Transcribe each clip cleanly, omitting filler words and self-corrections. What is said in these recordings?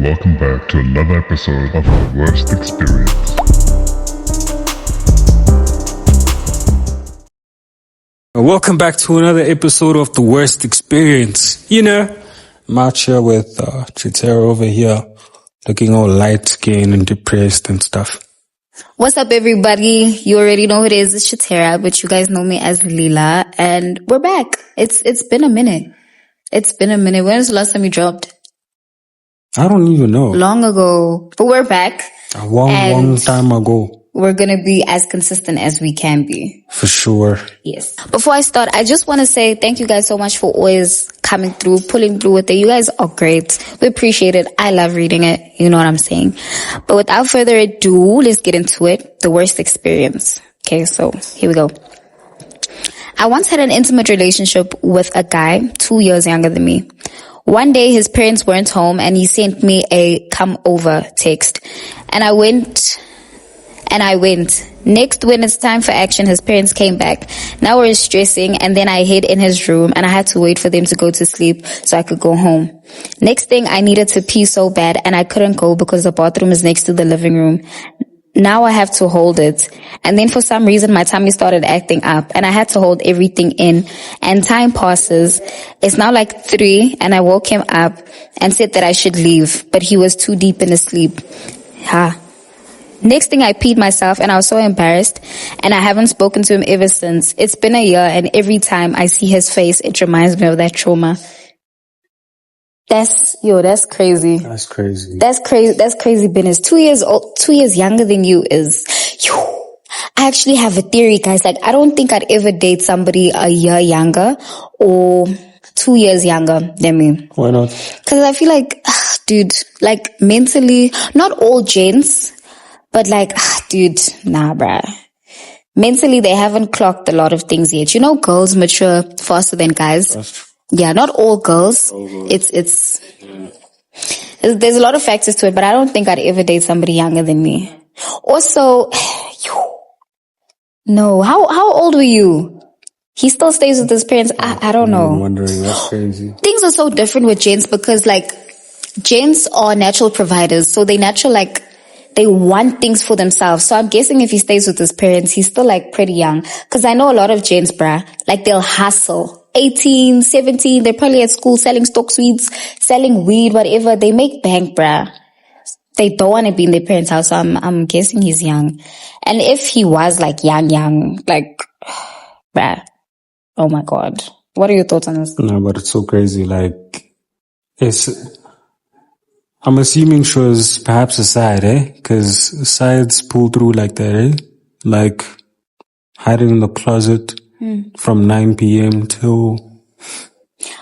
welcome back to another episode of The Worst Experience. Welcome back to another episode of The Worst Experience. You know, I'm out here with Chitera over here, looking all light-skinned and depressed and stuff. What's up, everybody? You already know who it is. It's Chitera, but you guys know me as Lila, and we're back. It's been a minute. When was the last time you dropped? I don't even know. Long ago. But we're back. A long time ago. We're gonna be as consistent as we can be. For sure. Yes. Before I start, I just want to say thank you guys so much for always coming through, pulling through with it. You guys are great. We appreciate it. I love reading it. You know what I'm saying? But without further ado, let's get into it. The worst experience. Okay, so here we go. I once had an intimate relationship with a guy 2 years younger than me. One day his parents weren't home and he sent me a come over text. And I went. Next, when it's time for action, his parents came back. Now we're stressing, and then I hid in his room and I had to wait for them to go to sleep so I could go home. Next thing, I needed to pee so bad and I couldn't go because the bathroom is next to the living room. Now I have to hold it. And then for some reason, my tummy started acting up and I had to hold everything in. And time passes. It's now like 3 and I woke him up and said that I should leave, but he was too deep in his sleep. Next thing, I peed myself and I was so embarrassed and I haven't spoken to him ever since. It's been a year and every time I see his face, it reminds me of that trauma. That's crazy. That's crazy. That's crazy business. 2 years old, 2 years younger than you is, I actually have a theory, guys. Like, I don't think I'd ever date somebody a year younger or 2 years younger than me. Why not? Cause I feel like, dude, like mentally, not all gents, but like, nah, bruh. Mentally, they haven't clocked a lot of things yet. You know, girls mature faster than guys. Yeah, not all girls. There's a lot of factors to it, but I don't think I'd ever date somebody younger than me. Also, no, how old were you? He still stays with his parents. I don't know. I'm wondering, that's crazy. Things are so different with gents because like, gents are natural providers. So they they want things for themselves. So I'm guessing if he stays with his parents, he's still like pretty young. Cause I know a lot of gents, bruh, like they'll hustle. 18, 17, they're probably at school selling stock sweets, selling weed, whatever. They make bank, bruh. They don't want to be in their parents' house. So I'm guessing he's young. And if he was like young, like, bruh, oh my God. What are your thoughts on this? No, but it's so crazy. Like, I'm assuming she was perhaps a side, eh? Cause sides pull through like that, eh? Like, hiding in the closet from 9 p.m. till...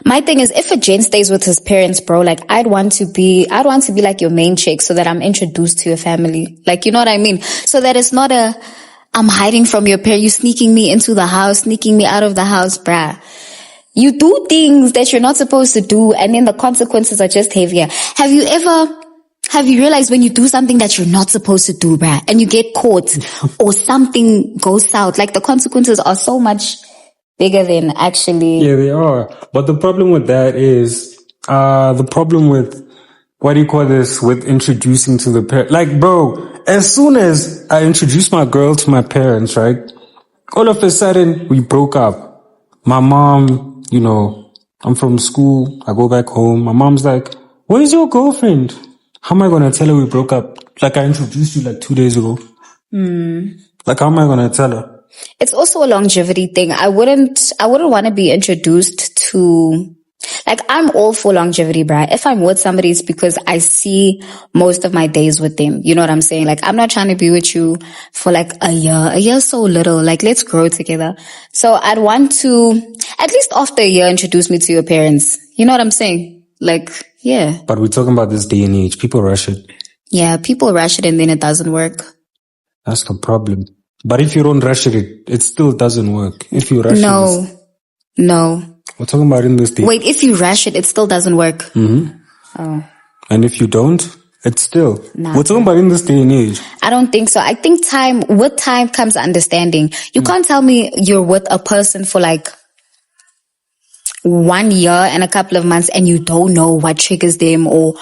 My thing is, if a gent stays with his parents, bro, like, I'd want to be like your main chick so that I'm introduced to your family. Like, you know what I mean? So that it's not I'm hiding from your parents, you sneaking me into the house, sneaking me out of the house, bruh. You do things that you're not supposed to do, and then the consequences are just heavier. Have you realized when you do something that you're not supposed to do, bruh, and you get caught, or something goes south, like the consequences are so much bigger than actually... Yeah, they are. But the problem with that is, with introducing to the parents. Like, bro, as soon as I introduced my girl to my parents, right, all of a sudden, we broke up. My mom... You know, I'm from school, I go back home. My mom's like, where's your girlfriend? How am I going to tell her we broke up? Like, I introduced you like 2 days ago. Like, how am I going to tell her? It's also a longevity thing. I wouldn't want to be introduced to, like, I'm all for longevity, bruh. If I'm with somebody, it's because I see most of my days with them. You know what I'm saying? Like, I'm not trying to be with you for like a year. A year's so little. Like, let's grow together. So I'd want to, at least after a year, introduce me to your parents. You know what I'm saying? Like, yeah. But we're talking about this day and age. People rush it. Yeah, people rush it and then it doesn't work. That's the problem. But if you don't rush it still doesn't work. If you rush it. No. We're talking about in this day. Wait, if you rush it still doesn't work. Mm-hmm. Oh. And if you don't, it's still. Nah, we're talking about in this day and age. I don't think so. I think with time comes understanding. You can't tell me you're with a person for like 1 year and a couple of months and you don't know what triggers them or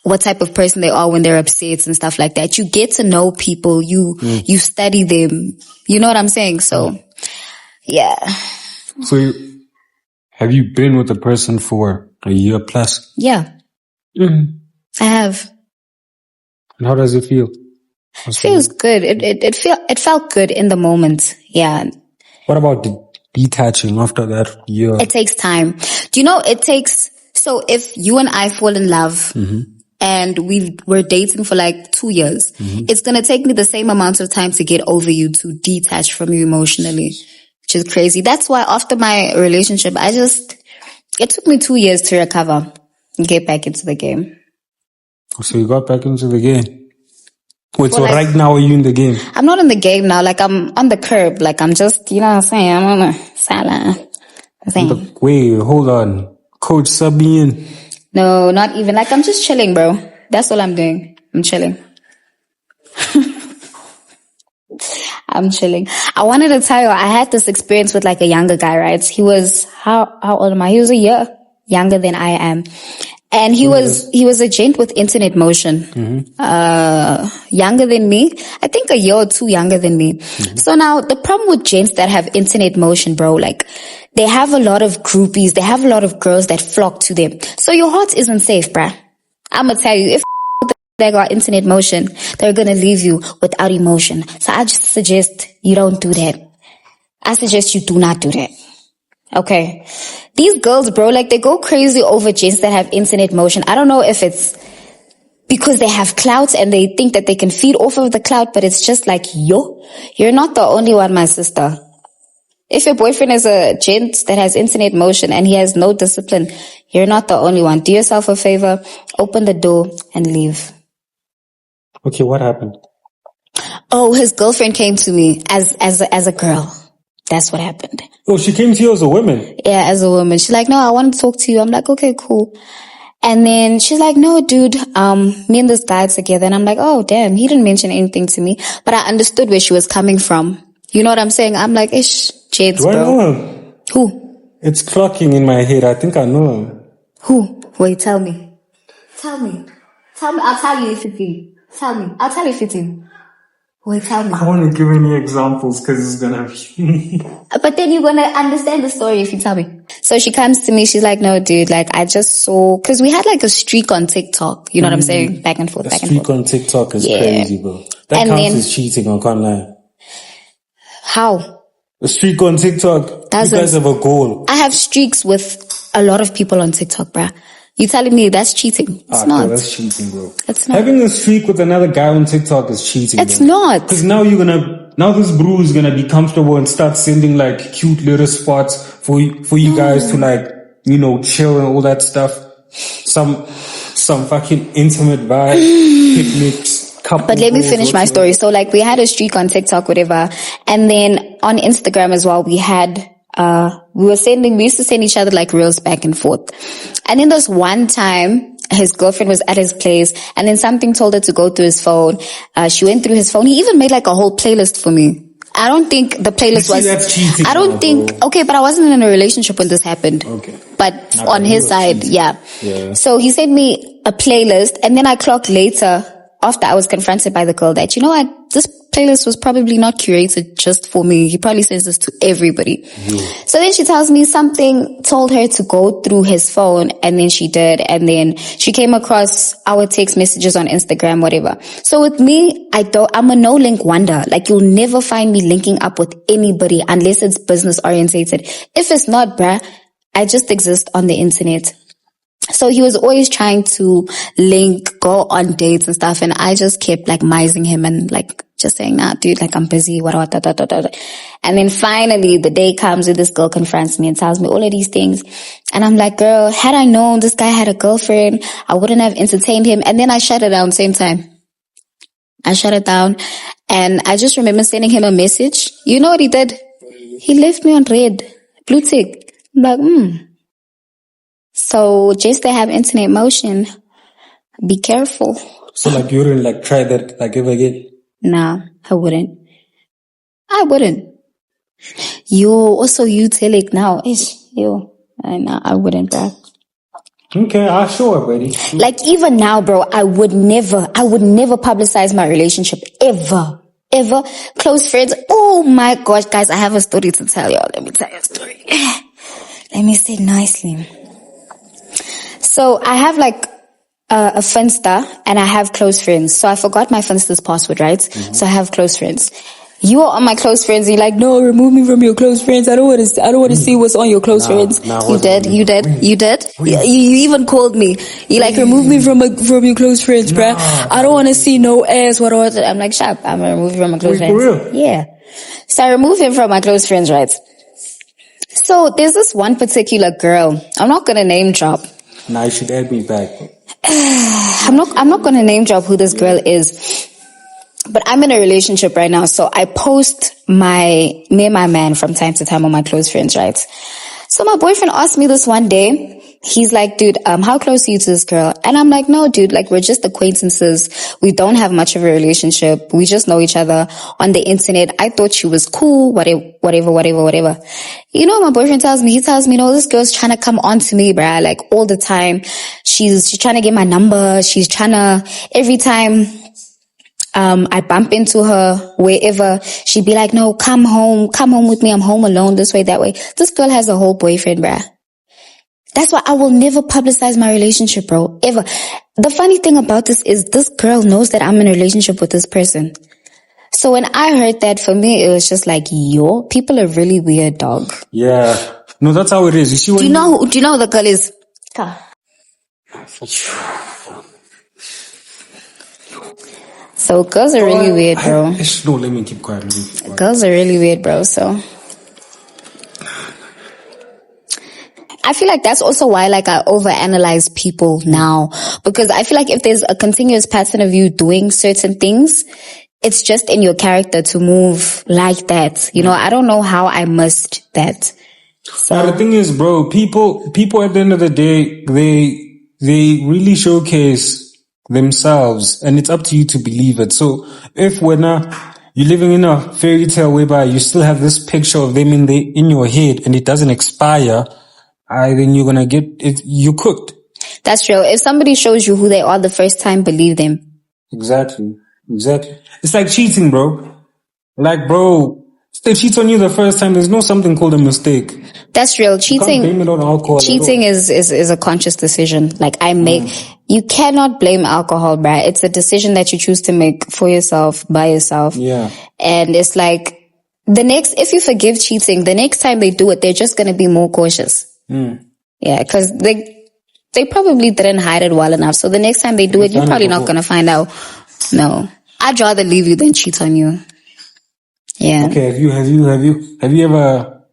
what type of person they are when they're upset and stuff like that. You get to know people. You study them. You know what I'm saying? So, yeah. So, have you been with a person for a year plus? Yeah. Mm-hmm. I have. And how does it feel? It feels good. It felt good in the moment. Yeah. What about detaching after that year? It takes time. Do you know so if you and I fall in love and we're dating for like 2 years, it's going to take me the same amount of time to get over you, to detach from you emotionally, which is crazy. That's why after my relationship, it took me 2 years to recover and get back into the game. So you got back into the game. Wait, so Well, right now are you in the game? I'm not in the game now. Like, I'm on the curb. Like, I'm just, you know what I'm saying? I'm on a sideline. Wait, hold on. Coach, sub me in. No, not even. Like, I'm just chilling, bro. That's all I'm doing. I'm chilling. I'm chilling. I wanted to tell you, I had this experience with like a younger guy, right? He was, how old am I? He was a year younger than I am. And he was a gent with internet motion, younger than me. I think a year or two younger than me. So now the problem with gents that have internet motion, bro, like they have a lot of groupies. They have a lot of girls that flock to them. So your heart isn't safe, bruh. I'm gonna tell you, if they got internet motion, they're gonna leave you without emotion. So I just suggest you don't do that. I suggest you do not do that. Okay. These girls, bro, like they go crazy over gents that have internet motion. I don't know if it's because they have clout and they think that they can feed off of the clout, but it's just like, you're not the only one, my sister. If your boyfriend is a gent that has internet motion and he has no discipline, you're not the only one. Do yourself a favor, open the door and leave. Okay, what happened? Oh, his girlfriend came to me as a girl. That's what happened. Oh, she came to you as a woman? Yeah, as a woman. She's like, no, I want to talk to you. I'm like, okay, cool. And then she's like, no, dude, me and this guy together. And I'm like, oh, damn, he didn't mention anything to me. But I understood where she was coming from. You know what I'm saying? I'm like, ish, James, bro. Do I know him? Who? It's clocking in my head. I think I know him. Who? Wait, tell me. Tell me. I'll tell you if it's him. Tell me. I'll tell you if it's him. Wait, tell me. I want to give any examples because it's going to... But then you're going to understand the story if you tell me. So she comes to me. She's like, no, dude, like I just saw... Because we had like a streak on TikTok. You know what I'm saying? Back and forth, back and forth. A streak on TikTok is crazy, bro. That counts as cheating, I can't lie. How? A streak on TikTok. You guys have a goal. I have streaks with a lot of people on TikTok, bruh. You telling me that's cheating? It's not. That's cheating, bro. It's not. Having a streak with another guy on TikTok is cheating. It's not. Because now this bro is gonna be comfortable and start sending like cute little spots for you guys to like, you know, chill and all that stuff. Some fucking intimate vibe, picnics. But let me finish my story. So like we had a streak on TikTok, whatever. And then on Instagram as well, we used to send each other like reels back and forth. And then this one time, his girlfriend was at his place and then something told her to go through his phone. She went through his phone. He even made like a whole playlist for me. I don't think the playlist was... That's cheating. I don't think... Bro. Okay, but I wasn't in a relationship when this happened. Okay. But not on his side, yeah. So he sent me a playlist and then I clocked later after I was confronted by the girl that, you know what, this playlist was probably not curated just for me. He probably sends this to everybody. So then she tells me something told her to go through his phone and then she did. And then she came across our text messages on Instagram, whatever. So with me, I'm a no link wonder. Like you'll never find me linking up with anybody unless it's business orientated. If it's not, bruh, I just exist on the internet. So he was always trying to link, go on dates and stuff. And I just kept like mising him and like just saying, nah, dude, like I'm busy. What. And then finally the day comes where this girl confronts me and tells me all of these things. And I'm like, girl, had I known this guy had a girlfriend, I wouldn't have entertained him. And then I shut it down same time. I shut it down. And I just remember sending him a message. You know what he did? He left me on red, blue tick. I'm like, So just to have internet motion, be careful. So like you wouldn't like try that like ever again? Nah, I wouldn't. You Telic now. Nah, I wouldn't, bruh. Okay, I'll show her, buddy. Like even now, bro, I would never publicize my relationship ever. Close friends. Oh my gosh, guys, I have a story to tell y'all. Let me tell you a story. Let me say it nicely. So I have like a Finsta and I have close friends. So I forgot my Finsta's password, right? Mm-hmm. So I have close friends. You are on my close friends. You're like, no, remove me from your close friends. I don't want to see what's on your close friends. You did. You even called me. You like, remove me from your close friends, bruh. I don't want to see no ass. What? I'm like, shut up. I'm gonna remove you from my close friends. For real? Yeah. So I remove him from my close friends, right? So there's this one particular girl. I'm not gonna name drop. Nah, you should add me back. I'm not gonna name drop who this girl is. But I'm in a relationship right now, so I post me and my man from time to time on my close friends, right? So my boyfriend asked me this one day. He's like, dude, how close are you to this girl? And I'm like, no, dude, like we're just acquaintances. We don't have much of a relationship. We just know each other on the internet. I thought she was cool, whatever. You know what my boyfriend tells me? He tells me, no, this girl's trying to come on to me, bruh, like all the time. She's trying to get my number. She's trying to, every time I bump into her wherever, she'd be like, no, come home with me. I'm home alone, this way, that way. This girl has a whole boyfriend, bruh. That's why I will never publicize my relationship, bro, ever. The funny thing about this is this girl knows that I'm in a relationship with this person. So when I heard that, for me, it was just like, yo, people are really weird, dog. Yeah. No, that's how it is. You see what do you know who the girl is? So girls are really weird, bro. No, let me keep quiet. Girls are really weird, bro. So I feel like that's also why like I overanalyze people now, because I feel like if there's a continuous pattern of you doing certain things, it's just in your character to move like that. You know, I don't know how I missed that. So now, the thing is, bro, people at the end of the day, they really showcase themselves, and it's up to you to believe it. So if you're living in a fairy tale whereby you still have this picture of them in your head and it doesn't expire, then you're gonna get it. You cooked. That's real. If somebody shows you who they are the first time, believe them. Exactly. It's like cheating, bro. Like, bro, if they cheat on you the first time, there's no something called a mistake. That's real. Cheating. You can't blame it on alcohol. Cheating is a conscious decision. Like you cannot blame alcohol, bruh. It's a decision that you choose to make for yourself, by yourself. Yeah. And it's like if you forgive cheating, the next time they do it, they're just gonna be more cautious. Yeah, because they probably didn't hide it well enough. So the next time they do it, you're probably not gonna find out. No, I'd rather leave you than cheat on you. Yeah. Okay. Have you ever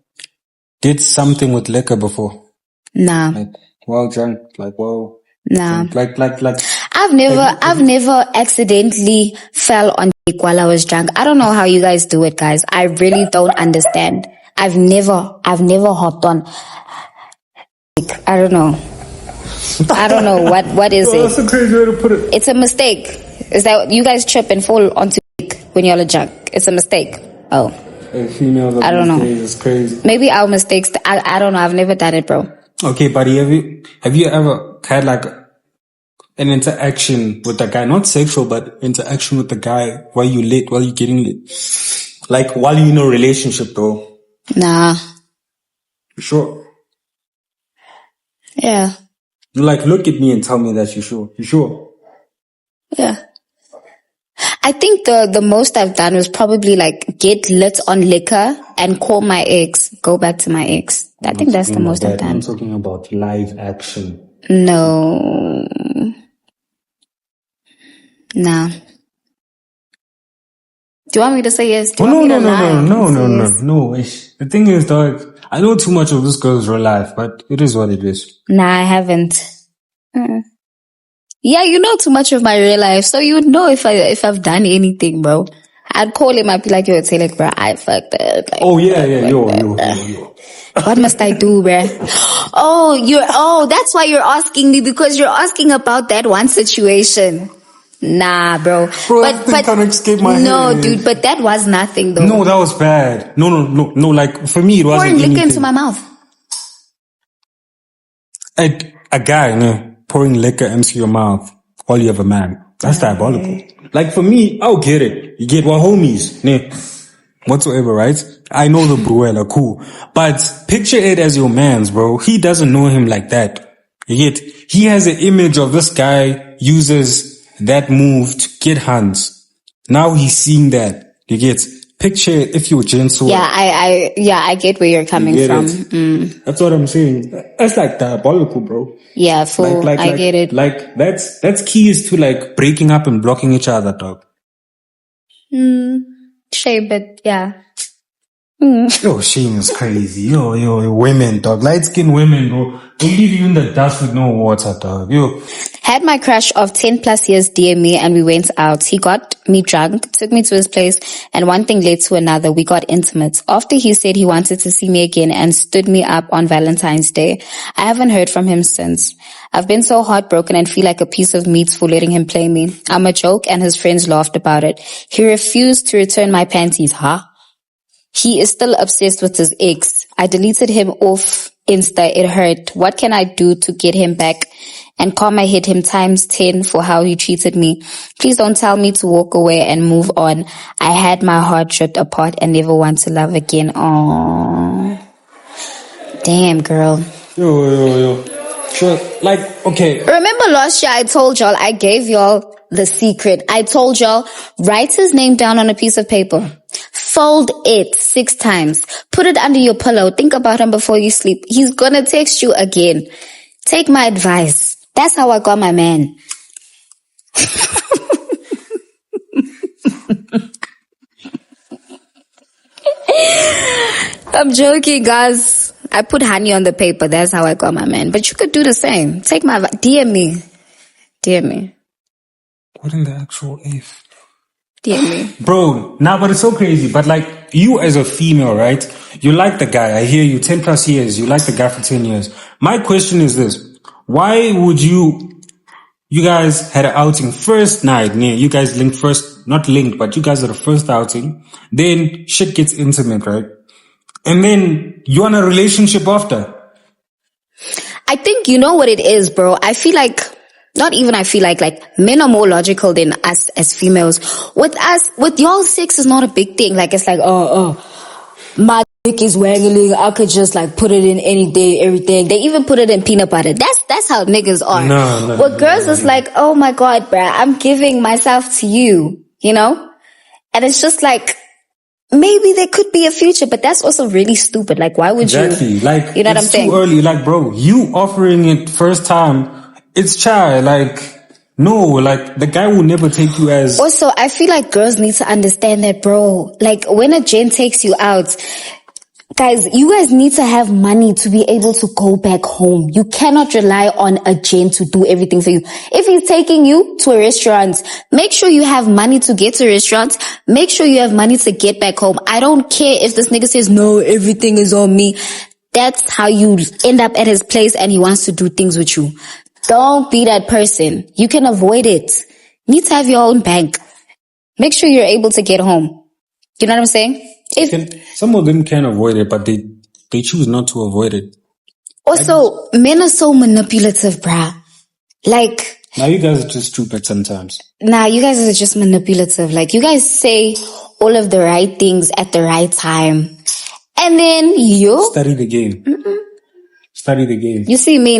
did something with liquor before? Nah. Like well drunk, like well. Nah. Drunk, like. I've never accidentally fell on dick while I was drunk. I don't know how you guys do it, guys. I really don't understand. I've never hopped on. I don't know what is it? That's a crazy way to put it. It's a mistake. Is that you guys trip and fall onto dick when y'all are drunk? It's a mistake. Oh. I don't know. It's crazy. Maybe our mistakes. I don't know. I've never done it, bro. Okay, buddy. Have you ever had like an interaction with a guy, not sexual, but interaction with the guy while you're getting lit? Like while you're in a relationship, though. Nah. You sure? Yeah. Like, look at me and tell me that you're sure. You sure? Yeah. I think the most I've done was probably like get lit on liquor and call my ex, go back to my ex. I think that's the most I've done. I'm talking about live action. No. Nah. Do you want me to say yes? No. The thing is, dog, I know too much of this girl's real life, but it is what it is. Nah, I haven't. Yeah, you know too much of my real life, so you would know if I've done anything, bro. I'd call him, I'd be like, yo, Telic, bro, I fucked it. Like, yo. What must I do, bro? That's why you're asking me, because you're asking about that one situation. Nah, bro. But can't escape my head. No, dude, but that was nothing, though. No, that was bad. No. Like, for me, it wasn't anything. Pouring liquor into my mouth. a guy pouring liquor into your mouth while you have a man. That's diabolical. Like for me, I'll get it. You get what homies, whatsoever, right? I know the Bruella, cool. But picture it as your man's, bro. He doesn't know him like that. You get, he has an image of this guy uses that move to get hands. Now he's seeing that. You get, picture it if you're gentle. Yeah, I get where you're coming from. That's what I'm saying. That's like diabolical, bro. Yeah, I get it. Like that's keys to like breaking up and blocking each other, dog. Shame, but yeah. Yo, shame is crazy. Yo, women, dog. Light-skinned women, bro. Don't leave you in the dust with no water, dog. Yo. Had my crush of 10 plus years DM me and we went out. He got me drunk, took me to his place, and one thing led to another. We got intimate. After he said he wanted to see me again and stood me up on Valentine's Day, I haven't heard from him since. I've been so heartbroken and feel like a piece of meat for letting him play me. I'm a joke and his friends laughed about it. He refused to return my panties, huh? He is still obsessed with his ex. I deleted him off Insta. It hurt. What can I do to get him back? And karma hit him times 10 for how he treated me. Please don't tell me to walk away and move on. I had my heart ripped apart and never want to love again. Aww. Damn, girl. Yo. Sure, like, okay. Remember last year I told y'all, I gave y'all the secret. I told y'all, write his name down on a piece of paper. Fold it 6 times. Put it under your pillow. Think about him before you sleep. He's gonna text you again. Take my advice. That's how I got my man. I'm joking, guys. I put honey on the paper. That's how I got my man. But you could do the same. Take my advice. DM me. What in the actual F? DM me. Bro, but it's so crazy. But like, you as a female, right? You like the guy. I hear you. 10 plus years. You like the guy for 10 years. My question is this. Why would you guys had an outing first night. You guys linked first, not linked, but you guys had a first outing. Then shit gets intimate, right? And then you want a relationship after. I think you know what it is, bro. I feel like, like men are more logical than us as females. With y'all, sex is not a big thing. Like, it's like, my dick is waggling. I could just like put it in any day, everything. They even put it in peanut butter. That's how niggas are. No, girls is like, oh my God, bruh, I'm giving myself to you, you know? And it's just like, maybe there could be a future, but that's also really stupid. Like, why would you? Like, you know what I'm saying? It's too early. Like, bro, you offering it first time, it's child. Like, no, like, the guy will never take you as... Also, I feel like girls need to understand that, bro. Like, when a gent takes you out, guys, you guys need to have money to be able to go back home. You cannot rely on a gent to do everything for you. If he's taking you to a restaurant, make sure you have money to get to a restaurant. Make sure you have money to get back home. I don't care if this nigga says, no, everything is on me. That's how you end up at his place and he wants to do things with you. Don't be that person. You can avoid it. You need to have your own bank. Make sure you're able to get home. You know what I'm saying? Some of them can avoid it, but they choose not to avoid it. Also, men are so manipulative, bruh. Like... Now you guys are just stupid sometimes. Nah, you guys are just manipulative. Like, you guys say all of the right things at the right time. And then you... Study the game. Study the game. You see me,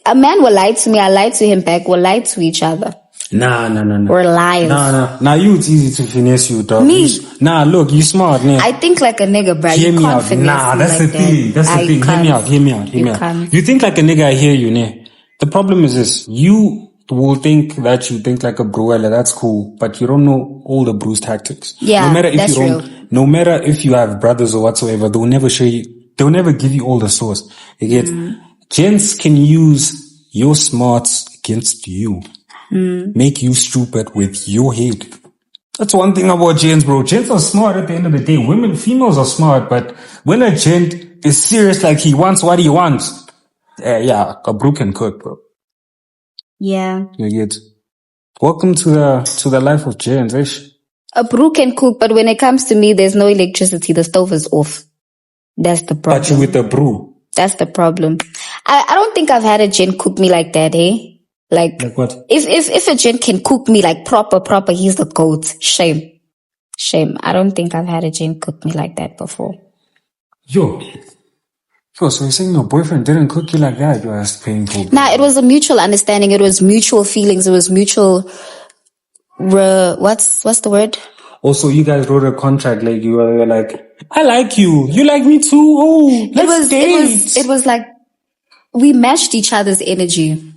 a man will lie to me, I lie to him back, we'll lie to each other. Nah. We're liars. Nah. Now it's easy to finesse you, dog. Me? Look, you smart, man. I think like a nigga, bruh. Hear you me can't out. finesse Nah, me that's like the thing. That's the thing. Hear me out. You think like a nigga, I hear you, ne? The problem is this. You will think that you think like a Bruella, that's cool, but you don't know all the Bruce tactics. Yeah, that's real. No matter if you have brothers or whatsoever, they'll never show you, they'll never give you all the source. You get, gents can use your smarts against you. Make you stupid with your head. That's one thing about gents, bro. Gents are smart at the end of the day. Females are smart, but when a gent is serious, like he wants what he wants, a brew can cook, bro. Yeah. You get. Welcome to the life of gents, ish. A brew can cook, but when it comes to me, there's no electricity. The stove is off. That's the problem. But you with the brew. That's the problem. I don't think I've had a gent cook me like that, eh? Like what? If a gent can cook me like proper, he's the GOAT. Shame. I don't think I've had a gent cook me like that before. Yo, so you're saying your boyfriend didn't cook you like that? Yo, that's painful. Nah, it was a mutual understanding. It was mutual feelings. It was mutual. What's the word? Also, you guys wrote a contract. Like you were like, I like you. You like me too. Oh, let's date. It was like we matched each other's energy.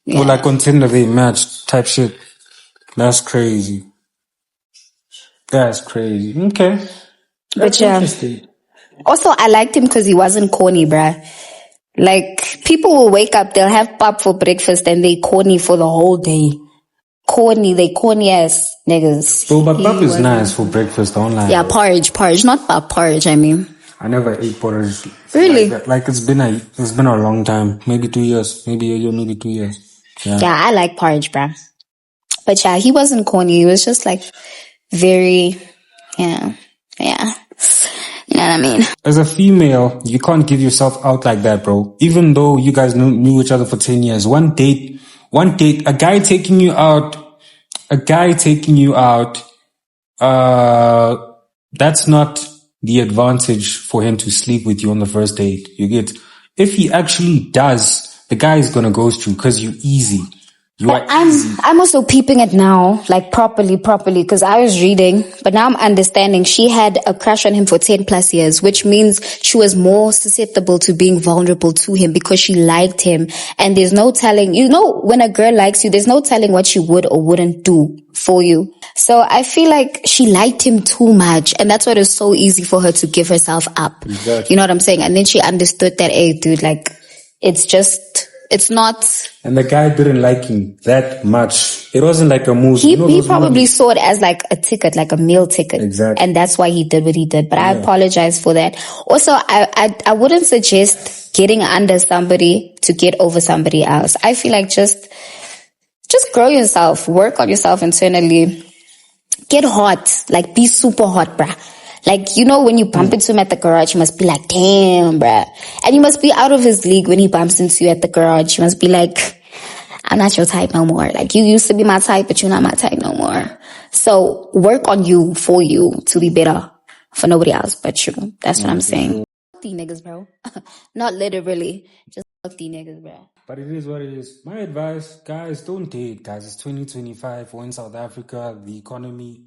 Or like on Tinder they matched type shit. That's crazy. That's crazy. Okay. That's But yeah. interesting. Also, I liked him because he wasn't corny, bruh. Like, people will wake up, they'll have pap for breakfast and they corny for the whole day. They corny ass niggas. So, but pap is nice for breakfast online. Yeah, porridge, not pap, porridge, I mean. I never ate porridge. Really? Like it's been a long time. Maybe 2 years. Maybe a year, maybe 2 years. Yeah, I like porridge, bruh. But yeah, he wasn't corny. He was just like very, yeah. You know what I mean? As a female, you can't give yourself out like that, bro. Even though you guys knew each other for 10 years. One date, a guy taking you out, that's not the advantage for him to sleep with you on the first date. You get? If he actually does, the guy is gonna ghost you because you're easy. I'm also peeping it now, like properly, because I was reading, but now I'm understanding she had a crush on him for 10 plus years, which means she was more susceptible to being vulnerable to him because she liked him. And there's no telling, when a girl likes you, there's no telling what she would or wouldn't do for you. So I feel like she liked him too much. And that's why it was so easy for her to give herself up. Exactly. You know what I'm saying? And then she understood that, hey, dude, like, it's not. And the guy didn't like him that much. It wasn't like a movie. He probably saw it as like a ticket, like a meal ticket. Exactly. And that's why he did what he did. But I apologize for that. Also, I wouldn't suggest getting under somebody to get over somebody else. I feel like just grow yourself, work on yourself internally. Get hot, like be super hot, bruh. Like, when you bump into him at the garage, you must be like, damn, bruh. And you must be out of his league when he bumps into you at the garage. You must be like, I'm not your type no more. Like, you used to be my type, but you're not my type no more. So work on you for you to be better for nobody else but you. That's what I'm saying. Fuck these niggas, bro. Not literally. Just fuck these niggas, bro. But it is what it is. My advice, guys, don't date, guys. It's 2025. We're in South Africa. The economy,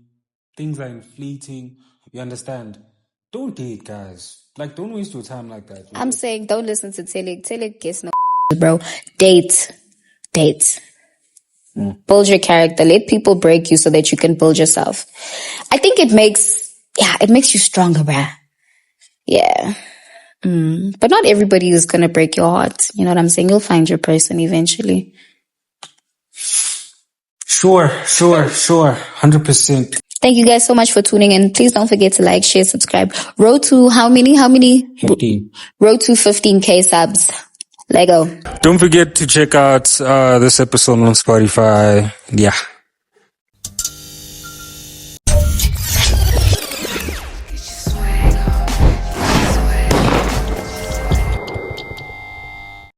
things are inflating. You understand? Don't date, guys. Like, don't waste your time like that. I'm saying don't listen to Telic. Telic gets no bro. Date. Build your character. Let people break you so that you can build yourself. I think it makes you stronger, bruh. Yeah. But not everybody is gonna break your heart. You know what I'm saying? You'll find your person eventually. Sure. 100%. Thank you guys so much for tuning in. Please don't forget to like, share, subscribe. Road to how many? 15. Road to 15K subs. Lego. Don't forget to check out this episode on Spotify. Yeah.